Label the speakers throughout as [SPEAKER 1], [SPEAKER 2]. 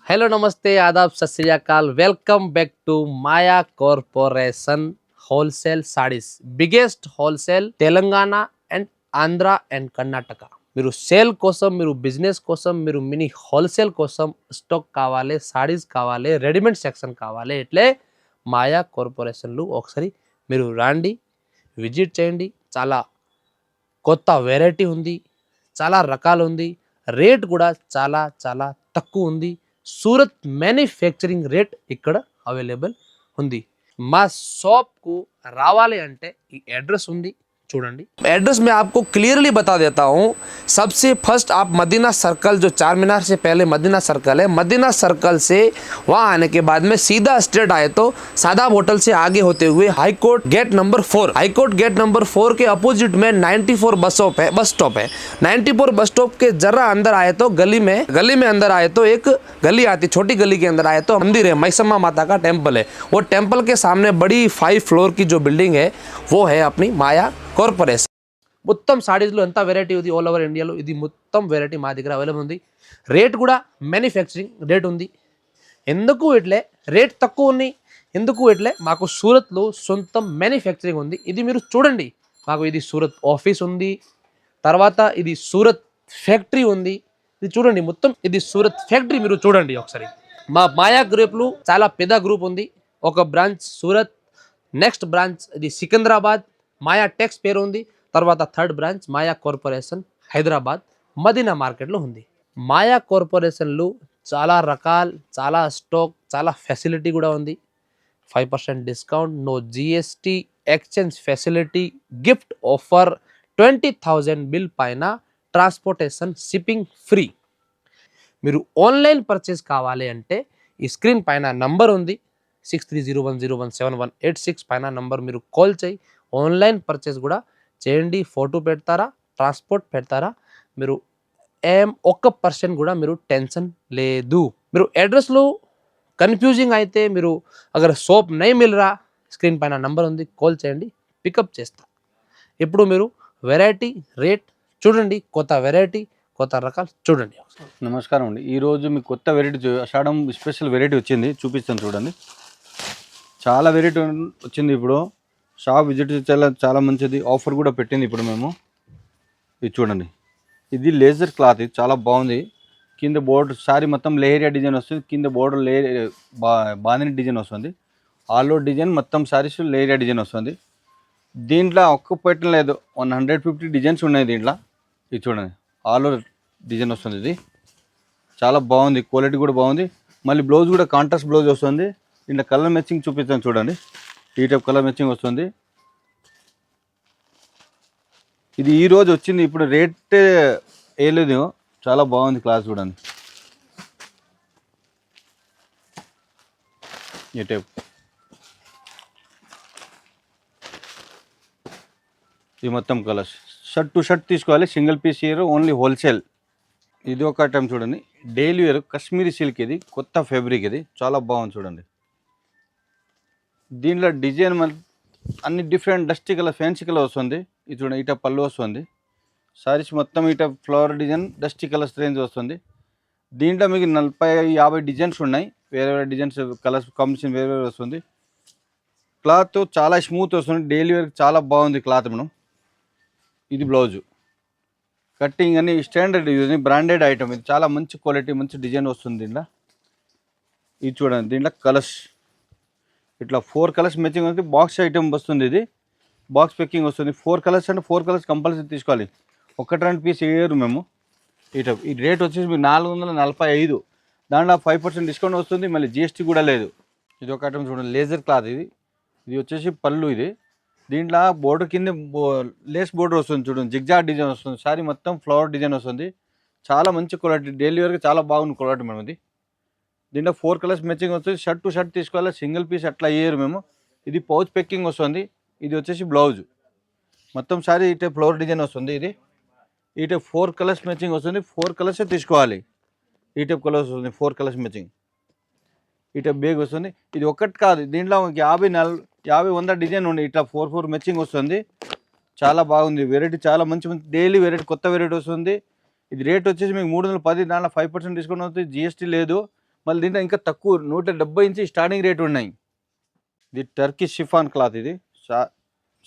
[SPEAKER 1] Hello नमस्ते आदाब सत श्री अकाल welcome back to Maya corporation wholesale sarees biggest wholesale Telangana and Andhra and Karnataka మీరు సేల్ కోసం మీరు బిజినెస్ కోసం మీరు మినీ హోల్సేల్ కోసం స్టాక్ కావాలి సాడీస్ కావాలి రెడీమేడ్ సెక్షన్ కావాలి ఇట్లే మాయా కార్పొరేషన్లు ఒకసారి మీరు రండి విజిట్ చేయండి చాలా కొత్త వెరైటీ ఉంది చాలా రకాలు ఉంది రేట్ కూడా చాలా చాలా తక్కువ ఉంది సూరత్ మ్యానుఫ్యాక్చరింగ్ రేట్ ఇక్కడ అవైలబుల్ ఉంది మా షాప్కు రావాలి అంటే ఈ అడ్రస్ ఉంది చూడండి एड्रेस मैं आपको क्लियरली बता देता हूँ। सबसे फर्स्ट आप मदीना सर्कल जो चार मीनार से पहले मदीना सर्कल है, मदीना सर्कल से वहाँ आने के बाद में सीधा स्ट्रेट आए तो सादाब होटल से आगे होते हुए high court gate number 4, high court gate number 4 के अपोजिट में 94 बस स्टॉप है 94 बस स्टॉप के जरा अंदर आए तो गली में अंदर आए तो एक गली आती, छोटी गली के अंदर आए तो मंदिर है, मैसम्मा माता का टेम्पल है। वो टेम्पल के सामने बड़ी 5 फ्लोर की जो बिल्डिंग है वो है अपनी माया కార్పొరేషన్। మొత్తం సాడీస్లో ఎంత వెరైటీ ఉంది ఆల్ ఓవర్ ఇండియాలో ఇది మొత్తం వెరైటీ మా దగ్గర అవైలబుల్ ఉంది। రేట్ కూడా మ్యానుఫ్యాక్చరింగ్ రేట్ ఉంది। ఎందుకు ఇట్లే రేట్ తక్కువ ఉంది, ఎందుకు ఇట్లే మాకు సూరత్లో సొంతం మ్యానుఫ్యాక్చరింగ్ ఉంది। ఇది మీరు చూడండి, మాకు ఇది సూరత్ ఆఫీస్ ఉంది, తర్వాత ఇది సూరత్ ఫ్యాక్టరీ ఉంది। ఇది చూడండి మొత్తం ఇది సూరత్ ఫ్యాక్టరీ మీరు చూడండి ఒకసారి। మా మాయా గ్రూప్లో చాలా పెద్ద గ్రూప్ ఉంది, ఒక బ్రాంచ్ సూరత్, నెక్స్ట్ బ్రాంచ్ ఇది సికింద్రాబాద్ మాయా టెక్స్ పేరు ఉంది, తర్వాత థర్డ్ బ్రాంచ్ మాయా కార్పొరేషన్ హైదరాబాద్ మదీనా మార్కెట్లో ఉంది। మాయా కార్పొరేషన్లో చాలా రకాల చాలా స్టాక్ చాలా ఫెసిలిటీ కూడా ఉంది। 5% discount, no GST, exchange facility, gift offer, 20,000 bill పైన ట్రాన్స్పోర్టేషన్ షిప్పింగ్ ఫ్రీ। మీరు ఆన్లైన్ పర్చేస్ కావాలి అంటే ఈ స్క్రీన్ పైన నంబర్ ఉంది 6301017186 పైన నంబర్ మీరు కాల్ చేయి ఆన్లైన్ పర్చేస్ కూడా చేయండి। ఫోటో పెడతారా, ట్రాన్స్పోర్ట్ పెడతారా, మీరు ఒక్క పర్సెంట్ కూడా మీరు టెన్షన్ లేదు। మీరు అడ్రస్లో కన్ఫ్యూజింగ్ అయితే మీరు అగర్ సోప్ నై మిల్రా స్క్రీన్ పైన నంబర్ ఉంది కాల్ చేయండి, పికప్ చేస్తా। ఇప్పుడు మీరు వెరైటీ రేట్ చూడండి, కొత్త వెరైటీ కొత్త రకాలు చూడండి।
[SPEAKER 2] నమస్కారం అండి, ఈరోజు మీకు కొత్త వెరైటీ ఆషాఢం స్పెషల్ వెరైటీ వచ్చింది, చూపిస్తాను చూడండి। చాలా వెరైటీ వచ్చింది, ఇప్పుడు షాప్ విజిట్ చాలా మంచిది, ఆఫర్ కూడా పెట్టింది ఇప్పుడు మేము। ఇది చూడండి, ఇది లేజర్ క్లాత్, ఇది చాలా బాగుంది। కింద బోర్డర్ సారీ మొత్తం లేయరియా డిజైన్ వస్తుంది, కింద బోర్డర్ బాందిని డిజైన్ వస్తుంది, ఆల్ ఓవర్ డిజైన్ మొత్తం సారీస్ లేయరియా డిజైన్ వస్తుంది। దీంట్లో ఒక్క పెట్టడం లేదు, 150 డిజైన్స్ ఉన్నాయి దీంట్లో। ఇది చూడండి ఆల్ ఓవర్ డిజైన్ వస్తుంది, ఇది చాలా బాగుంది, క్వాలిటీ కూడా బాగుంది। మళ్ళీ బ్లౌజ్ కూడా కాంట్రాస్ట్ బ్లౌజ్ వస్తుంది। దీంట్లో కలర్ మ్యాచింగ్ చూపిస్తాను చూడండి, ఈ టైప్ కలర్ మ్యాచింగ్ వస్తుంది। ఇది ఈరోజు వచ్చింది, ఇప్పుడు రేట్ వేయలేదు, చాలా బాగుంది క్లాత్ చూడండి, ఈ టైప్। ఇది మొత్తం కలర్స్, షర్ట్ టు షర్ట్ తీసుకోవాలి, single piece year only wholesale. ఇది ఒక ఐటమ్ చూడండి, డైలీ వేర్ కాశ్మీరీ సిల్క్, ఇది కొత్త ఫ్యాబ్రిక్, ఇది చాలా బాగుంది చూడండి। దీంట్లో డిజైన్ అన్ని different dusty colour fancy colour వస్తుంది। ఇది చూడండి ఇట పళ్ళు వస్తుంది, సారీస్ మొత్తం ఇట flower design dusty colours range వస్తుంది। దీంట్లో మీకు 40-50 డిజైన్స్ ఉన్నాయి, వేరే వేరే డిజైన్స్ కలర్స్ కాంబినేషన్ వేరే వేరే వస్తుంది। క్లాత్ చాలా స్మూత్ వస్తుంది, డైలీ వేర్ చాలా బాగుంది క్లాత్ మేడం। ఇది బ్లౌజు కట్టింగ్ అని స్టాండర్డ్, ఇది బ్రాండెడ్ ఐటమ్, ఇది చాలా మంచి క్వాలిటీ మంచి డిజైన్ వస్తుంది దీంట్లో। ఇది చూడండి దీంట్లో కలర్స్ ఇట్లా 4 కలర్స్ మ్యాచింగ్ వస్తుంది, బాక్స్ ఐటమ్ వస్తుంది, ఇది బాక్స్ ప్యాకింగ్ వస్తుంది। 4 కలర్స్ అంటే 4 కలర్స్ కంపల్సరీ తీసుకోవాలి, 1-2 పీస్ వేయరు మేము। ఈ రేట్ వచ్చేసి మీకు 445, దాంట్లో 5% డిస్కౌంట్ వస్తుంది, మళ్ళీ జిఎస్టీ కూడా లేదు। ఇది ఒక ఐటమ్ చూడండి లేజర్ క్లాత్, ఇది వచ్చేసి పళ్ళు, ఇది దీంట్లో బోర్డర్ కింద లేస్ బోర్డర్ వస్తుంది చూడండి, జిగ్జాగ్ డిజైన్ వస్తుంది, సారీ మొత్తం ఫ్లవర్ డిజైన్ వస్తుంది, చాలా మంచి క్వాలిటీ, డైలీ వేర్కి చాలా బాగుంది క్వాలిటీ మేడం। దీంట్లో 4 కలర్స్ మ్యాచింగ్ వస్తుంది, షర్ట్ టు షర్ట్ తీసుకోవాలి, సింగిల్ పీస్ అట్లా వేయరు మేము। ఇది పౌచ్ ప్యాకింగ్ వస్తుంది, ఇది వచ్చేసి బ్లౌజ్ మొత్తం సారీ ఇటే ఫ్లవర్ డిజైన్ వస్తుంది, ఇది ఇటే 4 కలర్స్ మ్యాచింగ్ వస్తుంది, 4 కలర్స్ తీసుకోవాలి, ఈ టైప్ కలర్స్ వస్తుంది, 4 కలర్స్ మ్యాచింగ్ ఈ టైప్ బేగ్ వస్తుంది। ఇది ఒక్కటి కాదు, దీంట్లో 50-100 డిజైన్ ఉంది, ఇట్లా 4 మ్యాచింగ్ వస్తుంది, చాలా బాగుంది వెరైటీ, చాలా మంచి మంచి డైలీ వెరైటీ కొత్త వెరైటీ వస్తుంది। ఇది రేట్ వచ్చేసి మీకు 310, దాంట్లో 5% డిస్కౌంట్ అవుతుంది, జిఎస్టీ లేదు, మళ్ళీ దీంట్లో ఇంకా తక్కువ 170 నుంచి స్టార్టింగ్ రేట్ ఉన్నాయి. ఇది టర్కీ షిఫాన్ క్లాత్, ఇది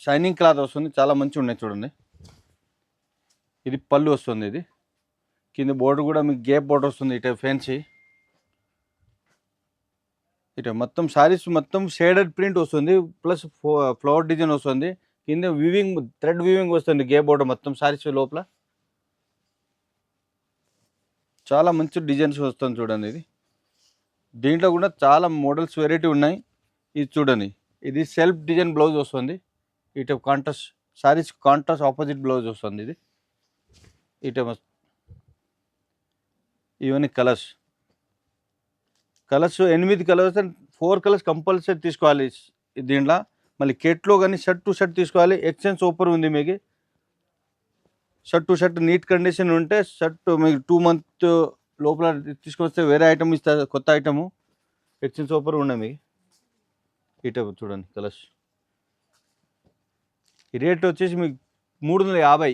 [SPEAKER 2] షైనింగ్ క్లాత్ వస్తుంది, చాలా మంచిగా ఉన్నాయి చూడండి. ఇది పళ్ళు వస్తుంది, ఇది కింద బోర్డర్ కూడా మీకు గేప్ బోర్డర్ వస్తుంది. ఇట ఫ్యాన్సీ ఇట మొత్తం శారీస్ మొత్తం షేడెడ్ ప్రింట్ వస్తుంది, ప్లస్ ఫ్లవర్ డిజైన్ వస్తుంది. కింద వీవింగ్ థ్రెడ్ వీవింగ్ వస్తుంది గేప్ బోర్డర్ మొత్తం శారీస్ లోపల. చాలా మంచి డిజైన్స్ వస్తుంది చూడండి. ఇది దీంట్లో కూడా చాలా మోడల్స్ వెరైటీ ఉన్నాయి. ఇది చూడండి, ఇది సెల్ఫ్ డిజైన్ బ్లౌజ్ వస్తుంది. ఇటు contrast sarees contrast opposite blouse వస్తుంది. ఇది ఇటు ఇవన్నీ colours 8 colours and 4 colours compulsory తీసుకోవాలి దీంట్లో. మళ్ళీ కెట్లో కానీ షర్ట్ టు షర్ట్ తీసుకోవాలి. ఎక్స్చేంజ్ ఆఫర్ ఉంది మీకు. Shirt to shirt neat condition ఉంటే షర్ట్ మీకు 2 మంత్ లోపల తీసుకొస్తే వేరే ఐటమ్ ఇస్తారు, కొత్త ఐటము. ఎక్స్చేంజ్ ఆఫర్ ఉన్నాయి మీకు. ఇటు చూడండి కలర్స్. ఈ రేట్ వచ్చేసి మీకు 350,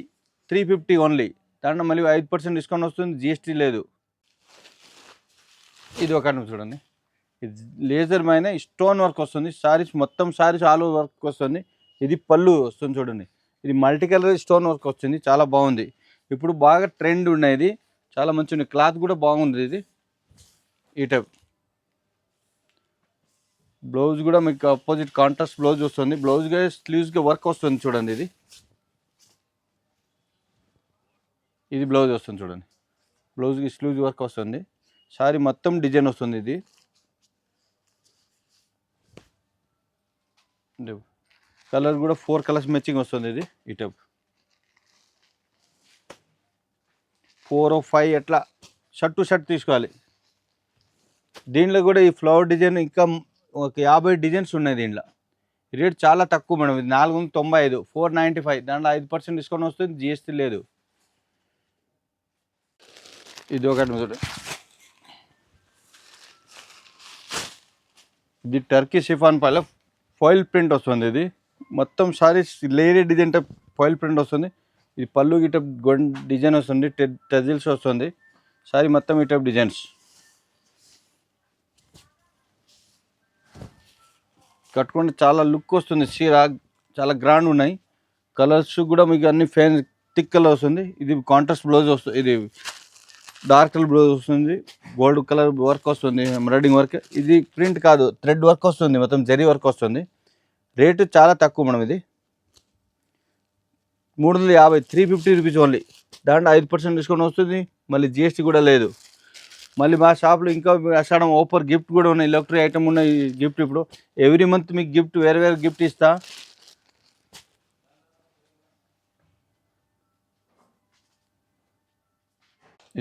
[SPEAKER 2] 350 ఓన్లీ. దాంట్లో మళ్ళీ 5% డిస్కౌంట్ వస్తుంది, జిఎస్టీ లేదు. ఇది ఒక ఐటమ్ చూడండి, ఇది లేజర్ పైన స్టోన్ వర్క్ వస్తుంది. శారీస్ మొత్తం శారీస్ ఆల్ ఓవర్ వర్క్ వస్తుంది. ఇది పళ్ళు వస్తుంది చూడండి. ఇది మల్టీ కలర్ స్టోన్ వర్క్ వస్తుంది, చాలా బాగుంది. ఇప్పుడు బాగా ట్రెండ్ ఉన్నాయి. ఇది చాలా మంచి ఉంది, క్లాత్ కూడా బాగుంది. ఇది ఈ టైప్ బ్లౌజ్ కూడా మీకు అపోజిట్ కాంట్రాస్ట్ బ్లౌజ్ వస్తుంది. బ్లౌజ్గా స్లీవ్స్గా వర్క్ వస్తుంది చూడండి. ఇది బ్లౌజ్ వస్తుంది చూడండి, బ్లౌజ్కి స్లీవ్స్ వర్క్ వస్తుంది. శారీ మొత్తం డిజైన్ వస్తుంది. ఇది కలర్ కూడా 4 కలర్స్ మ్యాచింగ్ వస్తుంది. ఇది ఈ టైప్ 4 or 5 ఎట్లా షర్ట్ టు షర్ట్ తీసుకోవాలి. దీంట్లో కూడా ఈ ఫ్లవర్ డిజైన్ ఇంకా ఒక 50 డిజైన్స్ ఉన్నాయి దీంట్లో. రేట్ చాలా తక్కువ మేడం. ఇది 495, 495. దాంట్లో 5% డిస్కౌంట్ వస్తుంది, జిఎస్టీ లేదు. ఇది ఒకటి, ఇది టర్కీ షిఫాన్ పైన ఫాయిల్ ప్రింట్ వస్తుంది. ఇది మొత్తం saris layer design type foil print వస్తుంది. ఇది పళ్ళు గిట డిజైన్ వస్తుంది, టజిల్స్ వస్తుంది. సారీ మొత్తం ఈ టైప్ డిజైన్స్ కట్టుకుంటే చాలా లుక్ వస్తుంది. చీర చాలా గ్రాండ్ ఉన్నాయి. కలర్స్ కూడా మీకు అన్ని ఫ్యాన్ థిక్ కలర్ వస్తుంది. ఇది కాంట్రాస్ట్ బ్లౌజ్ వస్తుంది, ఇది డార్క్ కలర్ బ్లౌజ్ వస్తుంది, గోల్డ్ కలర్ వర్క్ వస్తుంది, ఎంబ్రాయిడింగ్ వర్క్. ఇది ప్రింట్ కాదు, థ్రెడ్ వర్క్ వస్తుంది, మొత్తం జరీ వర్క్ వస్తుంది. రేటు చాలా తక్కువ మనం. ఇది 350, 350 రూపీస్ ఓన్లీ. దాంట్లో 5% డిస్కౌంట్ వస్తుంది, మళ్ళీ జిఎస్టీ కూడా లేదు. మళ్ళీ మా షాప్లో ఇంకా అషాఢం ఆఫర్ గిఫ్ట్ కూడా ఉన్నాయి, ఎలక్ట్రిక్ ఐటమ్ ఉన్నాయి గిఫ్ట్. ఇప్పుడు ఎవ్రీ మంత్ మీకు గిఫ్ట్ వేరే వేరే గిఫ్ట్ ఇస్తా.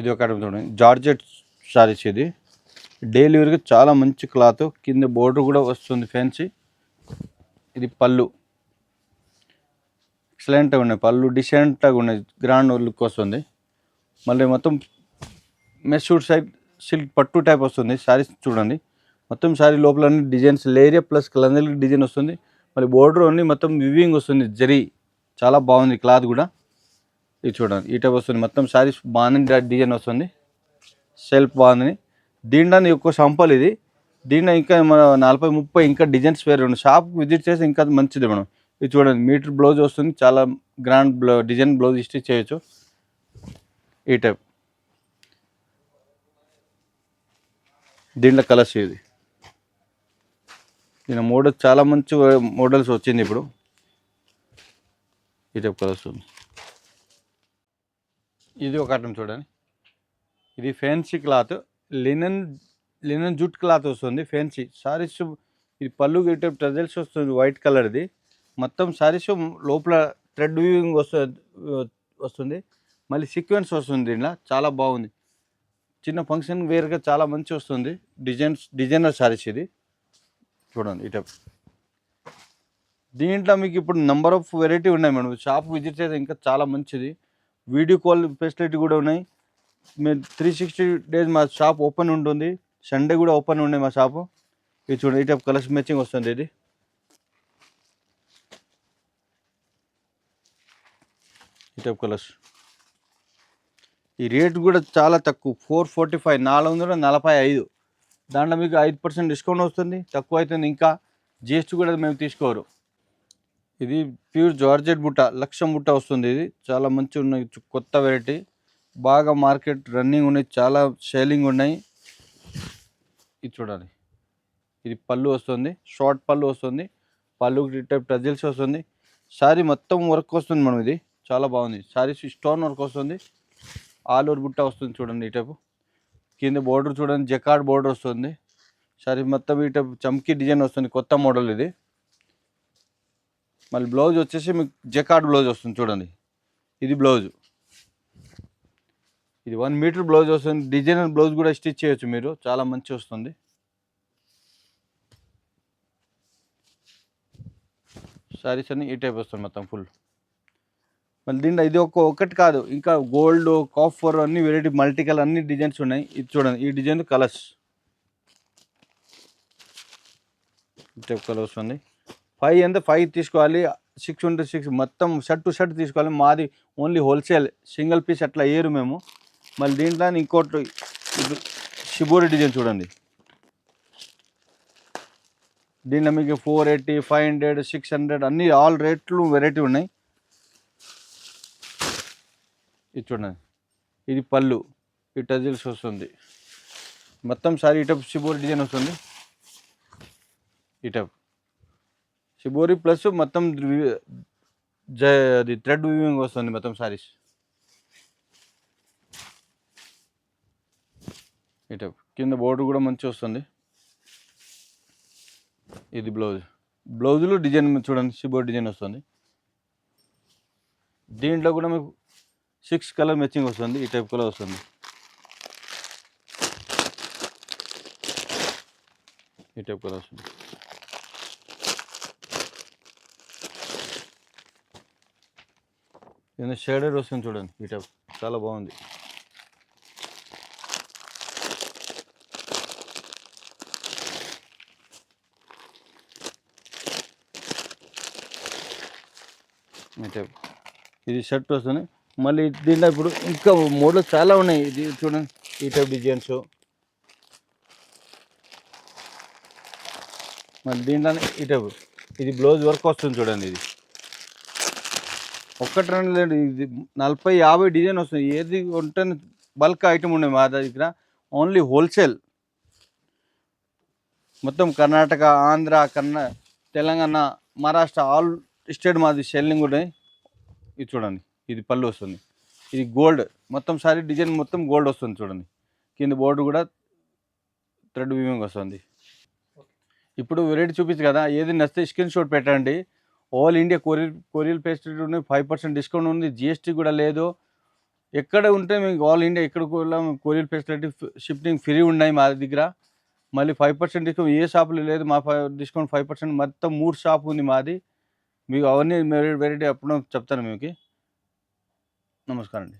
[SPEAKER 2] ఇది ఒక ఐటమ్ చూడండి, జార్జెట్ సారీస్. ఇది డైలీ వేర్కి చాలా మంచి క్లాత్, కింద బోర్డర్ కూడా వస్తుంది ఫ్యాన్సీ. ఇది పళ్ళు ఎక్సలెంట్గా ఉన్నాయి, పళ్ళు డిసెంట్గా ఉన్నాయి, గ్రాండ్ లుక్ వస్తుంది. మళ్ళీ మొత్తం మెషూర్ సైడ్ సిల్క్ పట్టు టైప్ వస్తుంది శారీస్ చూడండి. మొత్తం శారీ లోపల అన్ని designs leheriya plus colour design వస్తుంది. మళ్ళీ బోర్డర్ అన్ని మొత్తం వివింగ్ వస్తుంది, జరీ చాలా బాగుంది. క్లాత్ కూడా ఇది చూడండి, ఈ టైప్ వస్తుంది. మొత్తం శారీస్ బాగుంది, డిజైన్ వస్తుంది, సెల్ఫ్ బాగుంది. దీంట్లో ఎక్కువ సంపల్. ఇది దీంట్లో ఇంకా మన 40-30 ఇంకా డిజైన్స్ వేరే ఉన్నాయి. షాప్ విజిట్ చేసి ఇంకా మంచిది మనం. ఇది చూడండి, మీటర్ బ్లౌజ్ వస్తుంది, చాలా గ్రాండ్ డిజైన్ బ్లౌజ్ స్టిచ్ చేయొచ్చు. ఈ టైప్ దీంట్లో కలర్స్. ఇది దీని మోడల్ చాలా మంచి మోడల్స్ వచ్చింది ఇప్పుడు. ఈ టైప్ కలర్స్ ఉంది. ఇది ఒక ఐటమ్ చూడండి, ఇది ఫ్యాన్సీ క్లాత్, లినన్ జూట్ క్లాత్ వస్తుంది, ఫ్యాన్సీ సారీస్. ఇది పళ్ళు గిట్టే టజల్స్ వస్తుంది, వైట్ కలర్ది. మొత్తం సారీస్ లోపల థ్రెడ్ వీవింగ్ వస్తుంది, మళ్ళీ సీక్వెన్స్ వస్తుంది. దీంట్లో చాలా బాగుంది, చిన్న ఫంక్షన్ వేర్గా చాలా మంచి వస్తుంది. డిజైనర్ సారీస్. ఇది చూడండి ఈ టైప్. దీంట్లో మీకు ఇప్పుడు నెంబర్ ఆఫ్ వెరైటీ ఉన్నాయి మేడం. షాప్ విజిట్ చేస్తే ఇంకా చాలా మంచిది. వీడియో కాల్ ఫెసిలిటీ కూడా ఉన్నాయి. మీరు 360 days మా షాప్ ఓపెన్ ఉంటుంది, సండే కూడా ఓపెన్ ఉన్నాయి మా షాపు. ఇది చూడండి, ఈ టైప్ కలర్స్ మ్యాచింగ్ వస్తుంది. ఇది ఈ టైప్ కలర్స్. ఈ రేట్ కూడా చాలా తక్కువ, 445, 445. దాంట్లో మీకు 5% డిస్కౌంట్ వస్తుంది, తక్కువ అవుతుంది, ఇంకా జిఎస్టీ కూడా మేము తీసుకోరు. ఇది ప్యూర్ జార్జెట్ బుట్ట, లక్షం బుట్ట వస్తుంది. ఇది చాలా మంచి ఉన్నాయి, కొత్త వెరైటీ, బాగా మార్కెట్ రన్నింగ్ ఉన్నాయి, చాలా సేలింగ్ ఉన్నాయి. ఇది చూడాలి, ఇది పళ్ళు వస్తుంది, షార్ట్ పళ్ళు వస్తుంది, పళ్ళు టైప్ టజిల్స్ వస్తుంది, శారీ మొత్తం వర్క్ వస్తుంది మనం. ఇది చాలా బాగుంది, శారీ స్టోన్ వర్క్ వస్తుంది, ఆల్ ఓవర్ బుట్ట వస్తుంది చూడండి. ఈ టైపు కింద బోర్డర్ చూడండి, జకార్డ్ బోర్డర్ వస్తుంది, శారీ మొత్తం ఈ టైపు చమ్కీ డిజైన్ వస్తుంది, కొత్త మోడల్ ఇది. మళ్ళీ బ్లౌజ్ వచ్చేసి మీకు జకార్డ్ బ్లౌజ్ వస్తుంది చూడండి. ఇది బ్లౌజ్, ఇది 1 మీటర్ బ్లౌజ్ వస్తుంది, డిజైనర్ బ్లౌజ్ కూడా స్టిచ్ చేయొచ్చు మీరు, చాలా మంచి వస్తుంది. శారీస్ అన్ని ఈ టైప్ వస్తుంది మొత్తం ఫుల్. మళ్ళీ దీంట్లో ఇది ఒకటి కాదు, ఇంకా గోల్డ్, కాఫర్ అన్ని వెరైటీ మల్టీ కలర్ అన్ని డిజైన్స్ ఉన్నాయి. ఇది చూడండి, ఈ డిజైన్ కలర్స్ ఈ టైప్ కలర్ వస్తుంది. 5 తీసుకోవాలి, 6 ఉంటే 6, మొత్తం షర్ట్ టు షర్ట్ తీసుకోవాలి. మాది ఓన్లీ హోల్సేల్, సింగిల్ పీస్ అట్లా వేయరు మేము. మళ్ళీ దీంట్లో ఇంకోటి ఇది షిబోరి డిజైన్ చూడండి. దీంట్లో మీకు 480, 500, 600 అన్ని ఆల్ రేట్లు వెరైటీ ఉన్నాయి. ఇది చూడండి, ఇది పళ్ళు, ఈ టజిల్స్ వస్తుంది, మొత్తం సారీ ఈ టైప్ షిబోరి డిజైన్ వస్తుంది. ఈ టైప్ షిబోరి ప్లస్ మొత్తం అది థ్రెడ్ వీవింగ్ వస్తుంది మొత్తం సారీస్. ఈ టైప్ కింద బోర్డర్ కూడా మంచి వస్తుంది. ఇది బ్లౌజులు డిజైన్ చూడండి, షిబోరి డిజైన్ వస్తుంది. దీంట్లో కూడా మీకు 6 కలర్ మ్యాచింగ్ వస్తుంది, ఈ టైప్ కలర్ వస్తుంది. ఈ టైప్ కలర్ వస్తుంది. ఇది షేడెడ్ వస్తుంది చూడండి, ఈ టైప్ చాలా బాగుంది. ఈ టైప్ ఇది షర్ట్ వస్తుంది. మళ్ళీ దీంట్లో ఇప్పుడు ఇంకా మోడల్ చాలా ఉన్నాయి. ఇది చూడండి, ఈ టైప్ డిజైన్స్. మళ్ళీ దీంట్లోనే ఈ టైప్ ఇది బ్లౌజ్ వర్క్ వస్తుంది చూడండి. ఇది ఒక్కటి రెండు లేదు, ఇది 40, 50 డిజైన్ వస్తుంది. ఏది ఉంటే బల్క్ ఐటమ్ ఉన్నాయి మా దగ్గర, ఓన్లీ హోల్సేల్. మొత్తం కర్ణాటక, ఆంధ్ర, తెలంగాణ, మహారాష్ట్ర ఆల్ స్టేట్ మాది సెల్లింగ్ ఉన్నాయి. ఇది చూడండి, ఇది పళ్ళు వస్తుంది, ఇది గోల్డ్, మొత్తం సారీ డిజైన్ మొత్తం గోల్డ్ వస్తుంది చూడండి. కింద బోర్డు కూడా థ్రెడ్ వీవింగ్ వస్తుంది. ఇప్పుడు వెరైటీ చూపించు కదా, ఏది నచ్చితే స్క్రీన్ షాట్ పెట్టండి. ఆల్ ఇండియా కొరియర్ ఫెసిలిటీ ఉంది, 5% డిస్కౌంట్ ఉంది, జిఎస్టీ కూడా లేదు. ఎక్కడ ఉంటే మీకు ఆల్ ఇండియా ఎక్కడ కొరియర్ ఫెసిలిటీ, షిప్పింగ్ ఫ్రీ ఉన్నాయి మా దగ్గర. మళ్ళీ 5% డిస్కౌంట్ ఏ షాపులో లేదు, మా డిస్కౌంట్ 5% మొత్తం 3 షాప్ ఉంది మాది. మీకు అవన్నీ వెరైటీ అప్పుడు చెప్తాను మీకు. నమస్కారం అండి.